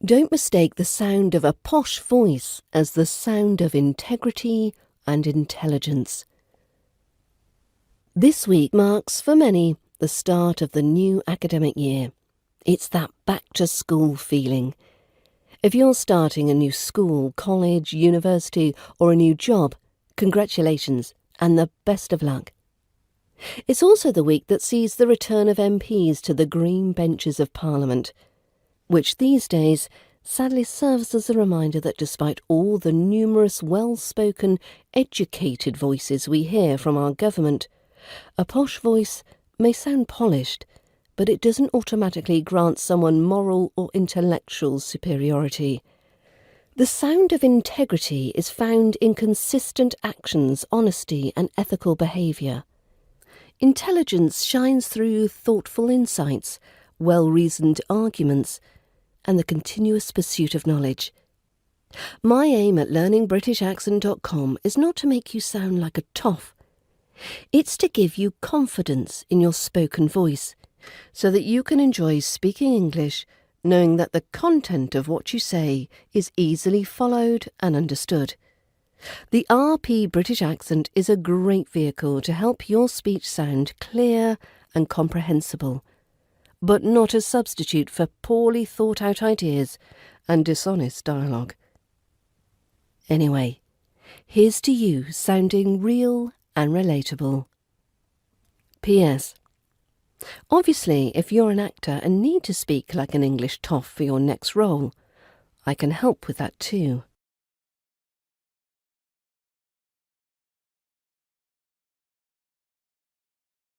Don't mistake the sound of a posh voice as the sound of integrity and intelligence. This week marks, for many, the start of the new academic year. It's that back-to-school feeling. If you're starting a new school, college, university, or a new job, congratulations and the best of luck. It's also the week that sees the return of MPs to the green benches of Parliament, which these days sadly serves as a reminder that despite all the numerous well-spoken, educated voices we hear from our government, a posh voice may sound polished, but it doesn't automatically grant someone moral or intellectual superiority. The sound of integrity is found in consistent actions, honesty, and ethical behaviour. Intelligence shines through thoughtful insights, well-reasoned arguments, and the continuous pursuit of knowledge. My aim at learningbritishaccent.com is not to make you sound like a toff. It's to give you confidence in your spoken voice, so that you can enjoy speaking English, knowing that the content of what you say is easily followed and understood. The RP British Accent is a great vehicle to help your speech sound clear and comprehensible, but not a substitute for poorly thought-out ideas and dishonest dialogue. Anyway, here's to you sounding real and relatable. P.S. Obviously, if you're an actor and need to speak like an English toff for your next role, I can help with that too.